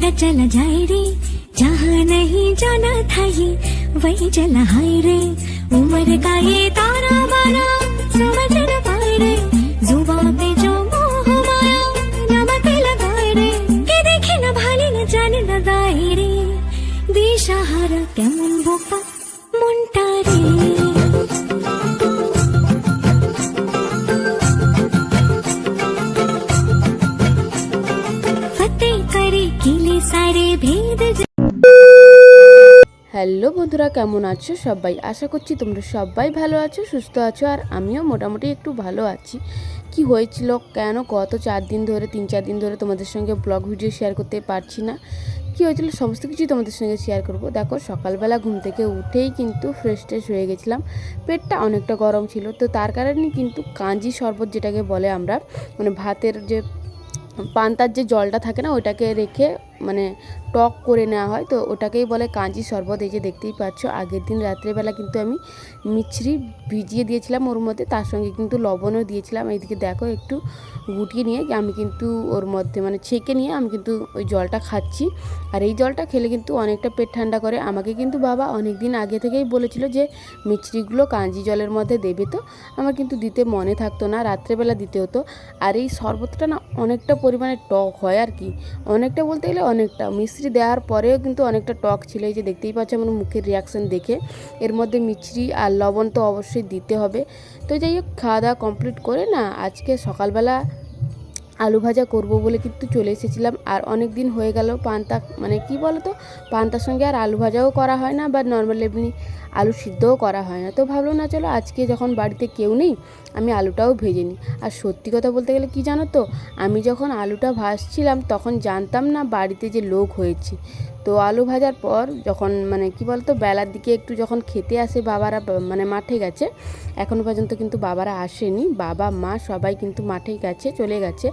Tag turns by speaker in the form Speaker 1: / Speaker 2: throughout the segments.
Speaker 1: उड़ा चला जाए रे, जहाँ नहीं जाना था ये वही चला हाय रे। उम्र का ये तारा बारा समझ न पाए रे, जुबां पे जो मोह माया नमक लगाए रे। के देखे न भाले न जाने न दाए रे, दिशाहारा केमन बोका मुंटा रे।
Speaker 2: হ্যালো বন্ধুরা, কেমন আছো সবাই? আশা করছি তোমরা সবাই ভালো আছো, সুস্থ আছো, আর আমিও মোটামুটি একটু ভালো আছি। কি হয়েছিল, কেন গত 3-4 দিন ধরে তোমাদের সঙ্গে ব্লগ ভিডিও শেয়ার করতে পারছি না, কি হয়েছিল সমস্ত কিছুই তোমাদের সঙ্গে শেয়ার করব। দেখো, সকালবেলা ঘুম থেকে উঠেই কিন্তু ফ্রেশ হয়ে গেছিলাম, পেটটা অনেকটা গরম ছিল, তো তার কারণে কিন্তু কাঞ্জি শরবত যেটাকে বলে আমরা, মানে ভাতের যে পান্তার যে জলটা থাকে না, ওইটাকে রেখে মানে টক করে নেওয়া হয়, তো ওটাকেই বলে কাঞ্জি শরবত। এই যে দেখতেই পাচ্ছ, আগের দিন রাত্রেবেলা কিন্তু আমি মিছরি ভিজিয়ে দিয়েছিলাম ওর মধ্যে, তার সঙ্গে কিন্তু লবণও দিয়েছিলাম। এইদিকে দেখো, একটু গুটিয়ে নিয়ে আমি কিন্তু ওর মধ্যে মানে ছেঁকে নিয়ে আমি কিন্তু ওই জলটা খাচ্ছি। আর এই জলটা খেলে কিন্তু অনেকটা পেট ঠান্ডা করে। আমাকে কিন্তু বাবা অনেক দিন আগে থেকেই বলেছিল যে মিছরিগুলো কাঞ্জি জলের মধ্যে দেবে, তো আমার কিন্তু দিতে মনে থাকতো না, রাত্রেবেলা দিতে হতো। আর এই শরবতটা না অনেকটা পরিমাণে টক হয় আর কি, অনেকটা বলতে গেলে অনেকটা। মিছরি দেওয়ার পরেও কিন্তু অনেকটা টক ছিল। এই যে দেখতেই পাচ্ছ আমার মুখের রিয়াকশান দেখে, এর মধ্যে মিছরি আর লবণ তো অবশ্যই দিতে হবে। তো যাই হোক, খাওয়া দাওয়া কমপ্লিট করে না আজকে সকালবেলা আলু ভাজা করব বলে কিন্তু চলে এসেছিলাম। আর অনেক দিন হয়ে গেল পান্তা, মানে কি বলো তো, পান্তার সঙ্গে আর আলু ভাজাও করা হয় না, বা নর্মাল এমনি আলু সিদ্ধও করা হয় না। তো ভাবলো না, চলো আজকে যখন বাড়িতে কেউ নেই আমি আলুটাও ভেজে নিই। আর সত্যি কথা বলতে গেলে কি জানো তো, আমি যখন আলুটা ভাজছিলাম তখন জানতাম না বাড়িতে যে লোক হয়েছে। তো আলু ভাজার পর যখন মানে কি বলতো বেলার দিকে একটু যখন খেতে আসে বাবারা, মানে মাঠে গেছে, এখনও পর্যন্ত কিন্তু বাবারা আসেনি, বাবা মা সবাই কিন্তু মাঠেই গেছে, চলে গেছে,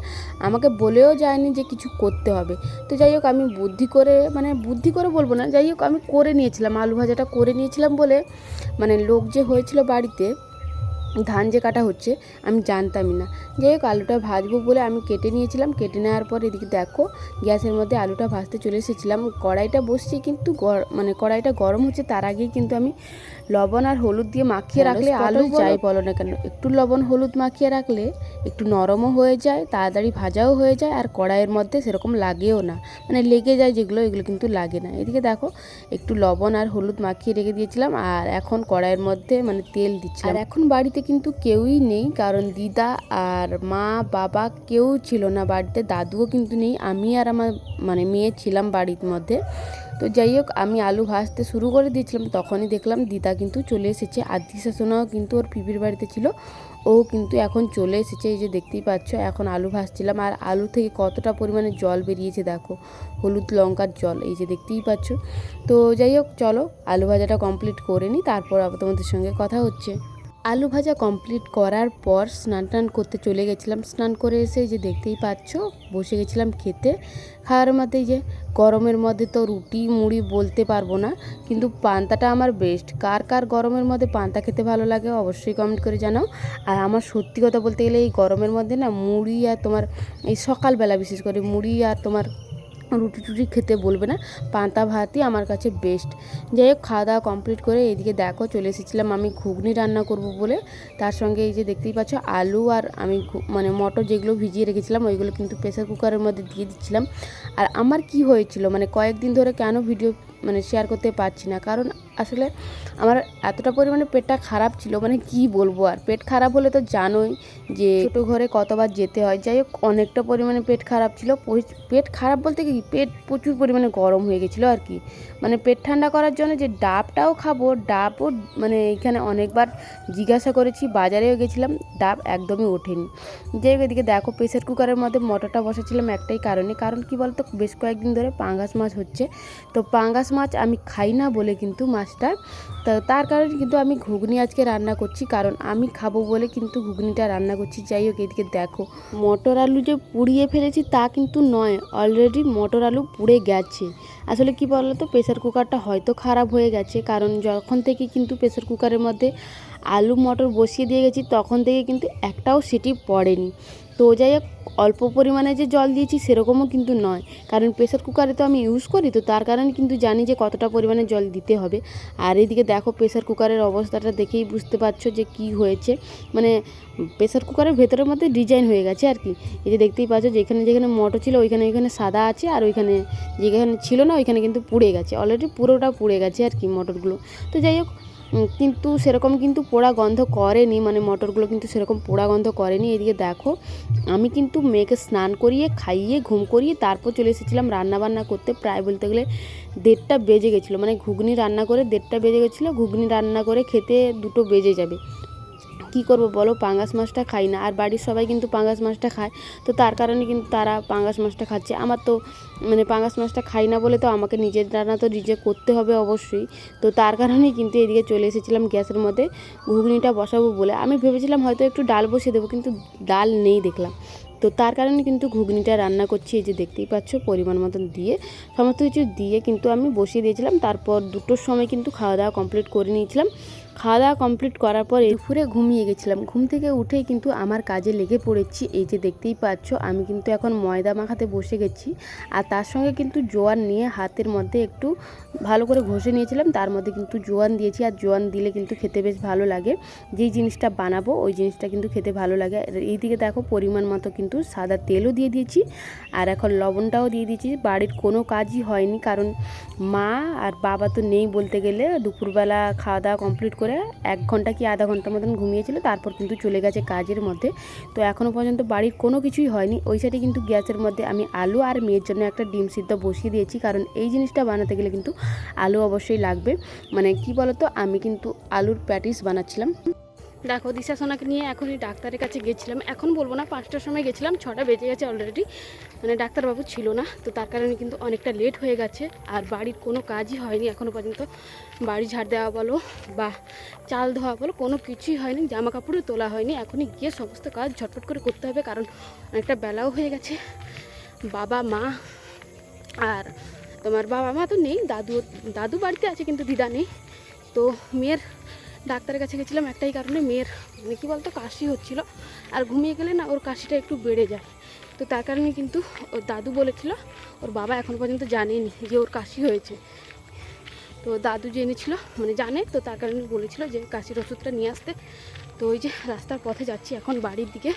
Speaker 2: আমাকে বলেও যায়নি যে কিছু করতে হবে। তো যাই হোক, আমি বুদ্ধি করে বলবো না, যাই হোক আমি করে নিয়েছিলাম, আলু ভাজাটা করে নিয়েছিলাম বলে, মানে লোক যে হয়েছিল বাড়িতে, ধান যে কাটা হচ্ছে আমি জানতামই না। যাই হোক, আলুটা ভাজবো বলে আমি কেটে নিয়েছিলাম, কেটে নেওয়ার পর এদিকে দেখো গ্যাসের মধ্যে আলুটা ভাজতে চলে এসেছিলাম। কড়াইটা বসছি, কিন্তু মানে কড়াইটা গরম হচ্ছে তার আগেই কিন্তু আমি লবণ আর হলুদ দিয়ে মাখিয়ে রাখলে, আলু যাই বলো না কেন, একটু লবণ হলুদ মাখিয়ে রাখলে একটু নরমও হয়ে যায়, তাড়াতাড়ি ভাজাও হয়ে যায়, আর কড়াইয়ের মধ্যে সেরকম লাগেও না, মানে লেগে যায় যেগুলো, এগুলো কিন্তু লাগে না। এদিকে দেখো, একটু লবণ আর হলুদ মাখিয়ে রেখে দিয়েছিলাম, আর এখন কড়াইয়ের মধ্যে মানে তেল দিচ্ছিলাম। আর এখন বাড়িতে কিন্তু কেউই নেই, কারণ দিদা আর মা বাবা কেউ ছিল না বাড়িতে, দাদুও কিন্তু নেই, আমি আর আমার মানে মেয়ে ছিলাম বাড়ির মধ্যে। তো যাই হোক, আমি আলু ভাজতে শুরু করে দিয়েছিলাম, তখনই দেখলাম দিদা কিন্তু চলে এসেছে, আর দিশা সোনাও কিন্তু ওর পিপির বাড়িতে ছিল, ও কিন্তু এখন চলে এসেছে। এই যে দেখতেই পাচ্ছ, এখন আলু ভাজছিলাম, আর আলু থেকে কতটা পরিমাণে জল বেরিয়েছে দেখো, হলুদ লঙ্কার জল, এই যে দেখতেই পাচ্ছ। তো যাই হোক, চলো আলু ভাজাটা কমপ্লিট করে নিই, তারপর আবার তোমাদের সঙ্গে কথা হচ্ছে। আলু ভাজা কমপ্লিট করার পর স্নান করতে চলে গেছিলাম, স্নান করে এসে যে দেখতেই পাচ্ছ বসে গেছিলাম খেতে। খাওয়ার মধ্যে যে গরমের মধ্যে তো রুটি মুড়ি বলতে পারবো না, কিন্তু পান্তাটা আমার বেস্ট। কার কার গরমের মধ্যে পান্তা খেতে ভালো লাগে অবশ্যই কমেন্ট করে জানাও। আর আমার সত্যি কথা বলতে গেলে এই গরমের মধ্যে না মুড়ি আর তোমার এই সকালবেলা বিশেষ করে মুড়ি আর তোমার রুটি টুটি খেতে বলবে না, পান্তা ভাতই আমার কাছে বেস্ট। যাই হোক, খাওয়া দাওয়া কমপ্লিট করে এইদিকে দেখো চলে এসেছিলাম আমি ঘুগনি রান্না করব বলে। তার সঙ্গে এই যে দেখতেই পাচ্ছ আলু আর আমি মানে মটর যেগুলো ভিজিয়ে রেখেছিলাম ওইগুলো কিন্তু প্রেসার কুকারের মধ্যে দিয়ে দিচ্ছিলাম। আর আমার কি হয়েছিল, মানে কয়েকদিন ধরে কেন ভিডিও মানে শেয়ার করতে পারছি না, কারণ আসলে আমার এতটা পরিমাণে পেটটা খারাপ ছিল, মানে কি বলবো। আর পেট খারাপ হলে তো জানোই যে ছোটো ঘরে কতবার যেতে হয়। যাই হোক, অনেকটা পরিমাণে পেট খারাপ ছিল। পেট খারাপ বলতে কি, পেট প্রচুর পরিমাণে গরম হয়ে গেছিলো আর কি। মানে পেট ঠান্ডা করার জন্য যে ডাবটাও খাবো, ডাবও মানে এখানে অনেকবার জিজ্ঞাসা করেছি, বাজারেও গেছিলাম, ডাব একদমই ওঠেনি। যাই হোক, এদিকে দেখো প্রেসার কুকারের মধ্যে মটরটা বসেছিলাম একটাই কারণে, কারণ কি বলতো বেশ কয়েকদিন ধরে পাঙ্গাস মাছ হচ্ছে, তো পাঙ্গাস মাছ আমি খাই না বলে কিন্তু মাছটা, তো তার কারণে কিন্তু আমি ঘুগনি আজকে রান্না করছি, কারণ আমি খাবো বলে কিন্তু ঘুগনিটা রান্না করছি। যাই হোক, এদিকে দেখো মটর আলু যে পুড়িয়ে ফেলেছি তা কিন্তু নয়, অলরেডি মটর আলু পুড়ে গেছে। আসলে কি বলো তো, প্রেসার কুকারটা হয়তো খারাপ হয়ে গেছে, কারণ যখন থেকে কিন্তু প্রেসার কুকারের মধ্যে আলু মটর বসিয়ে দিয়ে গেছি তখন থেকে কিন্তু একটাও সিটি পড়েনি। তো যাই হোক, অল্প পরিমাণে যে জল দিয়েছি সেরকমও কিন্তু নয়, কারণ প্রেসার কুকারে তো আমি ইউজ করি, তো তার কারণে কিন্তু জানি যে কতটা পরিমাণে জল দিতে হবে। আর এদিকে দেখো প্রেসার কুকারের অবস্থাটা দেখেই বুঝতে পারছো যে কি হয়েছে, মানে প্রেসার কুকারের ভেতরের মধ্যে ডিজাইন হয়ে গেছে আর কি। এই যে দেখতেই পাচ্ছ যেখানে যেখানে মোটর ছিল ওইখানে ওইখানে সাদা আছে, আর ওইখানে যেখানে ছিল না ওইখানে কিন্তু পুড়ে গেছে, অলরেডি পুরোটা পুড়ে গেছে আর কি মোটরগুলো। তো যাই হোক, কিন্তু সেরকম কিন্তু পোড়া গন্ধ করেনি, মানে মোটরগুলো কিন্তু সেরকম পোড়া গন্ধ করেনি। এদিকে দেখো আমি কিন্তু মেয়েকে স্নান করিয়ে খাইয়ে ঘুম করিয়ে তারপর চলে এসেছিলাম রান্নাবান্না করতে। প্রায় বলতে গেলে 1:30টা বেজে গেছিলো, মানে ঘুগনি রান্না করে 1:30টা বেজে গেছিলো, ঘুগনি রান্না করে খেতে 2টো বেজে যাবে। কী করবো বলো, পাঙ্গাস মাছটা খাই না, আর বাড়ির সবাই কিন্তু পাঙ্গাস মাছটা খায়, তো তার কারণে কিন্তু তারা পাঙ্গাস মাছটা খাচ্ছে। আমার তো মানে পাঙ্গাস মাছটা খাই না বলে তো আমাকে নিজের রান্না তো নিজে করতে হবে অবশ্যই, তো তার কারণেই কিন্তু এদিকে চলে এসেছিলাম গ্যাসের মধ্যে ঘুগনিটা বসাবো বলে। আমি ভেবেছিলাম হয়তো একটু ডাল বসিয়ে দেবো, কিন্তু ডাল নেই দেখলাম, তো তার কারণে কিন্তু ঘুগনিটা রান্না করছি। এই যে দেখতেই পাচ্ছ পরিমাণ মতন দিয়ে সমস্ত কিছু দিয়ে কিন্তু আমি বসিয়ে দিয়েছিলাম। তারপর 2টোর সময় কিন্তু খাওয়া দাওয়া কমপ্লিট করে নিয়েছিলাম। খাওয়া দাওয়া কমপ্লিট করার পর দুপুরে ঘুমিয়ে গেছিলাম। ঘুম থেকে উঠেই কিন্তু আমার কাজে লেগে পড়েছি। এই যে দেখতেই পাচ্ছ আমি কিন্তু এখন ময়দা মাখাতে বসে গেছি, আর তার সঙ্গে কিন্তু জোয়ান নিয়ে হাতের মধ্যে একটু ভালো করে ঘষে নিয়েছিলাম, তার মধ্যে কিন্তু জোয়ান দিয়েছি। আর জোয়ান দিলে কিন্তু খেতে বেশ ভালো লাগে, যেই জিনিসটা বানাবো ওই জিনিসটা কিন্তু খেতে ভালো লাগে। আর এইদিকে দেখো পরিমাণ মতো কিন্তু সাদা তেলও দিয়ে দিয়েছি, আর এখন লবণটাও দিয়ে দিয়েছি। বাড়ির কোনো কাজই হয়নি, কারণ মা আর বাবা তো নেই বলতে গেলে। দুপুরবেলা খাওয়া দাওয়া কমপ্লিট করে 1 ঘন্টা কি আধা ঘন্টার মতন ঘুমিয়েছিল, তারপর কিন্তু চলে গেছে কাজের মধ্যে। তো এখনও পর্যন্ত বাড়ির কোনো কিছুই হয়নি। ওই সাইডে কিন্তু গ্যাসের মধ্যে আমি আলু আর মেয়ের জন্য একটা ডিম সিদ্ধ বসিয়ে দিয়েছি, কারণ এই জিনিসটা বানাতে গেলে কিন্তু আলু অবশ্যই লাগবে। মানে কি বলতো, আমি কিন্তু আলুর প্যাটিস বানাচ্ছিলাম। দেখো দিশা সোনাকে নিয়ে এখনই ডাক্তারের কাছে গেছিলাম, এখন বলবো না 5টার সময় গেছিলাম, 6টা বেজে গেছে অলরেডি, মানে ডাক্তারবাবু ছিল না, তো তার কারণে কিন্তু অনেকটা লেট হয়ে গেছে। আর বাড়ির কোনো কাজই হয়নি এখনও পর্যন্ত, বাড়ি ঝাড় দেওয়া বলো বা চাল ধোয়া বলো কোনো কিছুই হয়নি, জামা কাপড়ও তোলা হয়নি। এখনই গিয়ে সমস্ত কাজ ঝটপট করে করতে হবে, কারণ অনেকটা বেলাও হয়ে গেছে। বাবা মা আর তোমার বাবা মা তো নেই, দাদু বাড়িতে আছে কিন্তু দিদা নেই। তো মেয়ের ডাক্তারের কাছে গেছিলাম একটাই কারণে, মেয়ের মানে কী বলতো কাশি হচ্ছিলো, আর ঘুমিয়ে গেলে না ওর কাশিটা একটু বেড়ে যায়, তো তার কারণে কিন্তু ওর দাদু বলেছিল, ওর বাবা এখনও পর্যন্ত জানেনি যে ওর কাশি হয়েছে। তো দাদু জেনেছিল, মানে জানে, তো তার কারণে বলেছিল যে কাশির ওষুধটা নিয়ে আসতে। তো ওই যে রাস্তার পথে যাচ্ছি এখন বাড়ির দিকে,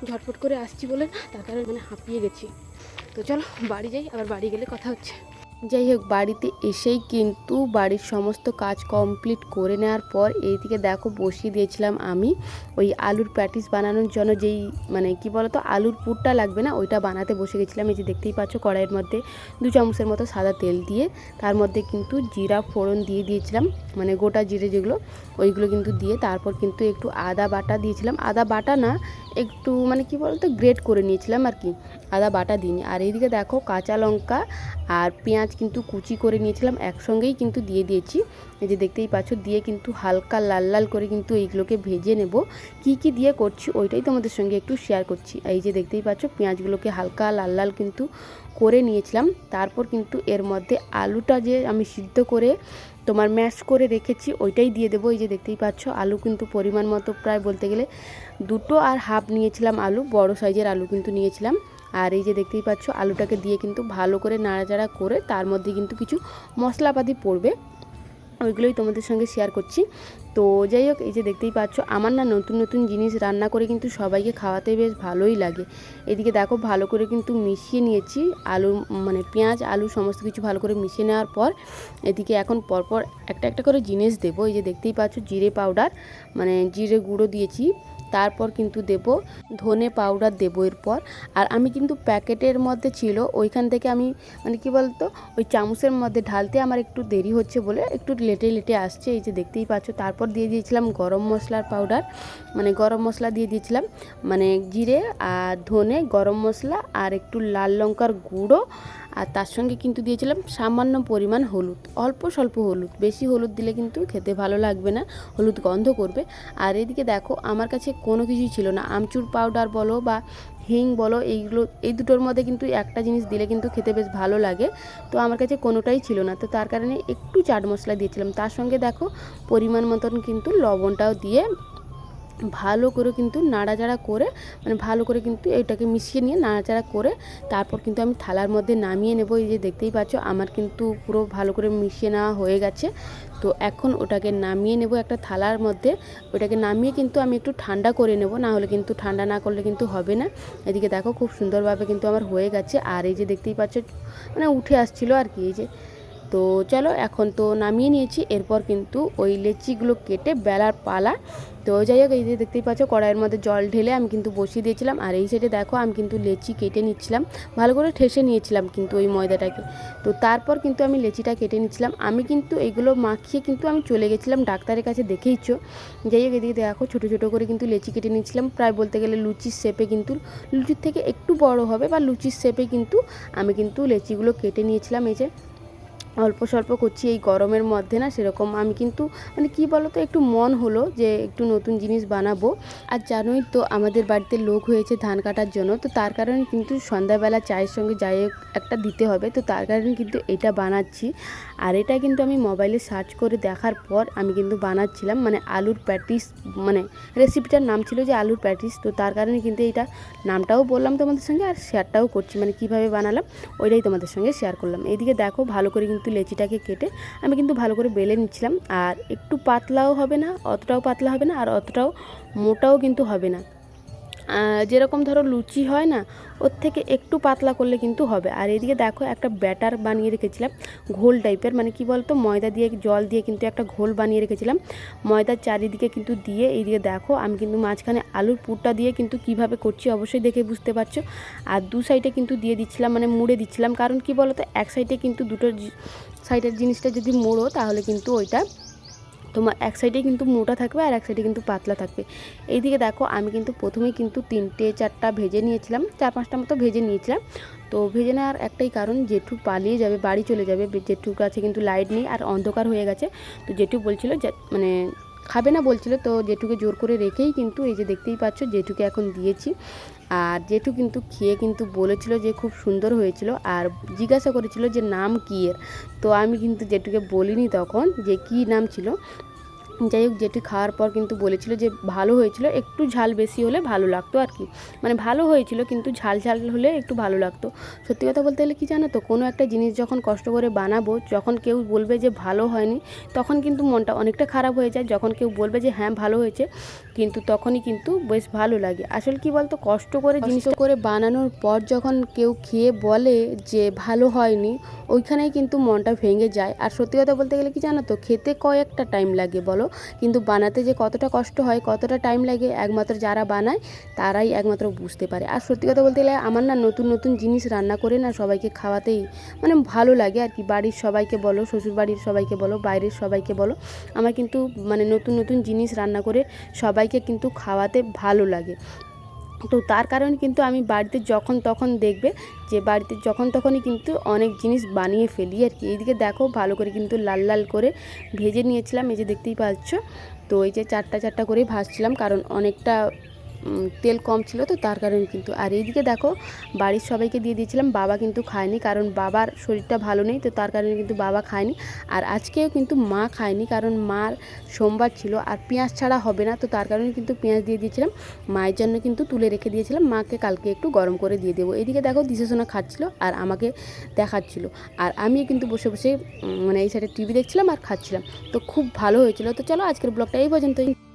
Speaker 2: ঝটপট করে আসছি বলে না, তার কারণে মানে হাঁপিয়ে গেছি। তো চলো বাড়ি যাই, আবার বাড়ি গেলে কথা হচ্ছে। যাই হোক, বাড়িতে এসেই কিন্তু বাড়ির সমস্ত কাজ কমপ্লিট করে নেওয়ার পর এইদিকে দেখো বসিয়ে দিয়েছিলাম আমি ওই আলুর প্যাটিস বানানোর জন্য, যেই মানে কি বলতো আলুর পুরটা লাগবে না, ওইটা বানাতে বসে গেছিলাম। এই যে দেখতেই পাচ্ছ কড়াইয়ের মধ্যে 2 চামচের মতো সাদা তেল দিয়ে তার মধ্যে কিন্তু জিরা ফোড়ন দিয়ে দিয়েছিলাম, মানে গোটা জিরে যেগুলো ওইগুলো কিন্তু দিয়ে, তারপর কিন্তু একটু আদা বাটা দিয়েছিলাম। আদা বাটা না, একটু মানে কি বলতো গ্রেট করে নিয়েছিলাম আর কি, আদা বাটা দিইনি। আর এইদিকে দেখো কাঁচা লঙ্কা আর পেঁয়াজ কিন্তু কুচি করে নিয়েছিলাম, একসঙ্গেই কিন্তু দিয়ে দিয়েছি। এই যে দেখতেই পাচ্ছ, দিয়ে কিন্তু হালকা লাল লাল করে কিন্তু এইগুলোকে ভেজে নেব। কি কি দিয়ে করছি ওইটাই তোমাদের সঙ্গে একটু শেয়ার করছি। এই যে দেখতেই পাচ্ছ পেঁয়াজগুলোকে হালকা লাল লাল কিন্তু করে নিয়েছিলাম। তারপর কিন্তু এর মধ্যে আলুটা যে আমি সিদ্ধ করে তোমার ম্যাশ করে রেখেছি ওইটাই দিয়ে দেবো। এই যে দেখতেই পাচ্ছ আলু কিন্তু পরিমাণ মতো প্রায় বলতে গেলে 2 আর হাফ নিয়েছিলাম আলু, বড় সাইজের আলু কিন্তু নিয়েছিলাম। আর এই যে দেখতেই পাচ্ছ আলুটাকে দিয়ে কিন্তু ভালো করে নাড়াচাড়া করে তার মধ্যে কিন্তু কিছু মশলাপাতি পড়বে, ওইগুলোই তোমাদের সঙ্গে শেয়ার করছি। তো যাই হোক, এই যে দেখতেই পাচ্ছ আমার না নতুন নতুন জিনিস রান্না করে কিন্তু সবাইকে খাওয়াতে বেশ ভালোই লাগে। এদিকে দেখো ভালো করে কিন্তু মিশিয়ে নিয়েছি আলু, মানে পেঁয়াজ আলু সমস্ত কিছু ভালো করে মিশিয়ে নেওয়ার পর এদিকে এখন পরপর একটা একটা করে জিনিস দেবো। এই যে দেখতেই পাচ্ছ জিরে পাউডার, মানে জিরে গুঁড়ো দিয়েছি, তারপর কিন্তু দেব ধনে পাউডার দেবো এরপর। আর আমি কিন্তু প্যাকেটের মধ্যে ছিল, ওইখান থেকে আমি মানে কি বলতো ওই চামচের মধ্যে ঢালতে আমার একটু দেরি হচ্ছে বলে একটু লেটে লেটে আসছে। এই যে দেখতেই পাচ্ছ তারপর দিয়ে দিয়েছিলাম গরম মশলার পাউডার, মানে গরম মশলা দিয়ে দিয়েছিলাম, মানে জিরে আর ধনে গরম মশলা আর একটু লাল লঙ্কার গুঁড়ো, আর তার সঙ্গে কিন্তু দিয়েছিলাম সামান্য পরিমাণ হলুদ, অল্প স্বল্প হলুদ, বেশি হলুদ দিলে কিন্তু খেতে ভালো লাগবে না, হলুদ গন্ধ করবে। আর এদিকে দেখো আমার কাছে কোনো কিছুই ছিল না, আমচুর পাউডার বলো বা হিং বলো, এইগুলো এই দুটোর মধ্যে কিন্তু একটা জিনিস দিলে কিন্তু খেতে বেশ ভালো লাগে, তো আমার কাছে কোনোটাই ছিল না, তো তার কারণে একটু চাট মশলা দিয়েছিলাম। তার সঙ্গে দেখো পরিমাণ মতন কিন্তু লবণটাও দিয়ে ভালো করে কিন্তু নাড়াচাড়া করে মানে ভালো করে কিন্তু এটাকে মিশিয়ে নিয়ে নাড়াচাড়া করে তারপর কিন্তু আমি থালার মধ্যে নামিয়ে নেব। এই যে দেখতেই পাচ্ছ আমার কিন্তু পুরো ভালো করে মিশিয়ে নেওয়া হয়ে গেছে। তো এখন ওটাকে নামিয়ে নেব একটা থালার মধ্যে। ওটাকে নামিয়ে কিন্তু আমি একটু ঠান্ডা করে নেব, না হলে কিন্তু ঠান্ডা না করলে কিন্তু হবে না। এদিকে দেখো খুব সুন্দরভাবে কিন্তু আমার হয়ে গেছে। আর এই যে দেখতেই পাচ্ছ মানে উঠে আসছিলো আর কি। এই যে তো চলো এখন তো নামিয়ে নিয়েছি, এরপর কিন্তু ওই লেচিগুলো কেটে বেলার পালা। তো যাই হোক এই যে দেখতেই পাচ্ছ কড়াইয়ের মধ্যে জল ঢেলে আমি কিন্তু বসিয়ে দিয়েছিলাম। আর এই সাইডে দেখো আমি কিন্তু লেচি কেটে নিচ্ছিলাম, ভালো করে ঠেসে নিয়েছিলাম কিন্তু ওই ময়দাটাকে। তো তারপর কিন্তু আমি লেচিটা কেটে নিচ্ছিলাম। আমি কিন্তু এইগুলো মাখিয়ে কিন্তু আমি চলে গেছিলাম ডাক্তারের কাছে, দেখেইছো। যাই হোক এদিকে দেখো ছোটো ছোটো করে কিন্তু লেচি কেটে নিচ্ছিলাম, প্রায় বলতে গেলে লুচির শেপে, কিন্তু লুচির থেকে একটু বড় হবে বা লুচির শেপে কিন্তু আমি কিন্তু লেচিগুলো কেটে নিয়েছিলাম। এই যে অল্প স্বল্প করছি এই গরমের মধ্যে না, সেরকম আমি কিন্তু মানে কি বলো তো একটু মন হলো যে একটু নতুন জিনিস বানাবো। আর জানোই তো আমাদের বাড়িতে লোক হয়েছে ধান কাটার জন্য, তো তার কারণে কিন্তু সন্ধ্যাবেলা চায়ের সঙ্গে যাই হোক একটা দিতে হবে, তো তার কারণে কিন্তু এটা বানাচ্ছি। আর এটা কিন্তু আমি মোবাইলে সার্চ করে দেখার পর আমি কিন্তু বানাচ্ছিলাম, মানে আলুর প্যাটিস, মানে রেসিপিটার নাম ছিল যে আলুর প্যাটিস। তো তার কারণে কিন্তু এইটা নামটাও বললাম তোমাদের সঙ্গে আর শেয়ারটাও করছি, মানে কিভাবে বানালাম ওইটাই তোমাদের সঙ্গে শেয়ার করলাম। এইদিকে দেখো ভালো করে কিন্তু লেচিটাকে কেটে আমি কিন্তু ভালো করে বেলে নিচ্ছিলাম। আর একটু পাতলাও হবে না, অতটাও পাতলা হবে না, আর অতটাও মোটাও কিন্তু হবে না। যেরকম ধরো লুচি হয় না, ওর থেকে একটু পাতলা করলে কিন্তু হবে। আর এদিকে দেখো একটা ব্যাটার বানিয়ে রেখেছিলাম ঘোল টাইপের, মানে কি বলতো ময়দা দিয়ে জল দিয়ে কিন্তু একটা ঘোল বানিয়ে রেখেছিলাম ময়দার চারিদিকে কিন্তু দিয়ে। এইদিকে দেখো আমি কিন্তু মাঝখানে আলুর পুরটা দিয়ে কিন্তু কিভাবে করছি অবশ্যই দেখে বুঝতে পারছো। আর দু সাইডে কিন্তু দিয়ে দিচ্ছিলাম, মানে মুড়ে দিচ্ছিলাম, কারণ কি বলতো এক সাইডে কিন্তু দুটো সাইডের জিনিসটা যদি মোড়ো তাহলে কিন্তু ওইটা তোমার এক সাইডে কিন্তু মোটা থাকবে আর এক সাইডে কিন্তু পাতলা থাকবে। এইদিকে দেখো আমি কিন্তু প্রথমেই কিন্তু 3-4টা ভেজে নিয়েছিলাম, 4-5টা মতো ভেজে নিয়েছিলাম। তো ভেজে নেওয়ার একটাই কারণ, জেঠু পালিয়ে যাবে, বাড়ি চলে যাবে, জেঠুর কাছে কিন্তু লাইট নেই আর অন্ধকার হয়ে গেছে। তো জেঠু বলছিল যে মানে খাবে না বলছিল, তো জেঠুকে জোর করে রেখেই কিন্তু এই যে দেখতেই পাচ্ছ জেঠুকে এখন দিয়েছি। আর জেঠু কিন্তু খেয়ে কিন্তু বলেছিল যে খুব সুন্দর হয়েছিল, আর জিজ্ঞাসা করেছিল যে নাম কী এর। তো আমি কিন্তু জেঠুকে বলিনি তখন যে কী নাম ছিল। যাই হোক জেঠু খাওয়ার পর কিন্তু বলেছিল যে ভালো হয়েছিল, একটু ঝাল বেশি হলে ভালো লাগতো আর কি, মানে ভালো হয়েছিল কিন্তু ঝাল ঝাল হলে একটু ভালো লাগতো। সত্যি কথা বলতে গেলে কি জানো তো, কোনো একটা জিনিস যখন কষ্ট করে বানাবো, যখন কেউ বলবে যে ভালো হয়নি তখন কিন্তু মনটা অনেকটা খারাপ হয়ে যায়। যখন কেউ বলবে যে হ্যাঁ ভালো হয়েছে, কিন্তু তখনই কিন্তু বেশ ভালো লাগে। আসলে কি বলতো, কষ্ট করে জিনিস করে বানানোর পর যখন কেউ খেয়ে বলে যে ভালো হয়নি, ওইখানেই কিন্তু মনটা ভেঙে যায়। আর সত্যি কথা বলতে গেলে কি জানো তো, খেতে কয়েকটা টাইম লাগে বলো, কিন্তু বানাতে যে কতটা কষ্ট হয়, কতটা টাইম লাগে, একমাত্র যারা বানায় তারাই একমাত্র বুঝতে পারে। আর সত্যি কথা বলতে গেলে আমার না নতুন নতুন জিনিস রান্না করে না সবাইকে খাওয়াতেই মানে ভালো লাগে আর কি। বাড়ির সবাইকে বলো, শ্বশুর বাড়ির সবাইকে বলো, বাইরের সবাইকে বলো, আমার কিন্তু মানে নতুন নতুন জিনিস রান্না করে সবাইকে কিন্তু খাওয়াতে ভালো লাগে। তো তার কারণে কিন্তু আমি বাড়িতে যখন তখন দেখবে যে বাড়িতে যখন তখনই কিন্তু অনেক জিনিস বানিয়ে ফেলি আর কি। এইদিকে দেখো ভালো করে কিন্তু লাল লাল করে ভেজে নিয়েছিলাম, এই যে দেখতেই পাচ্ছ। তো এই যে 4টা করে ভাজছিলাম, কারণ অনেকটা তেল কম ছিল তো তার কারণে কিন্তু। আর এইদিকে দেখো বাড়ির সবাইকে দিয়ে দিয়েছিলাম, বাবা কিন্তু খায়নি, কারণ বাবার শরীরটা ভালো নেই, তো তার কারণে কিন্তু বাবা খায়নি। আর আজকেও কিন্তু মা খায়নি, কারণ মার সোমবার ছিল আর পেঁয়াজ ছাড়া হবে না, তো তার কারণে কিন্তু পেঁয়াজ দিয়ে দিয়েছিলাম। মায়ের জন্য কিন্তু তুলে রেখে দিয়েছিলাম, মাকে কালকে একটু গরম করে দিয়ে দেবো। এইদিকে দেখো দিশাশোনা খাচ্ছিল আর আমাকে দেখাচ্ছিল, আর আমিও কিন্তু বসে বসে মানে এই সাইডে টিভি দেখছিলাম আর খাচ্ছিলাম। তো খুব ভালো হয়েছিল। তো চলো আজকের ব্লগটা এই পর্যন্তই।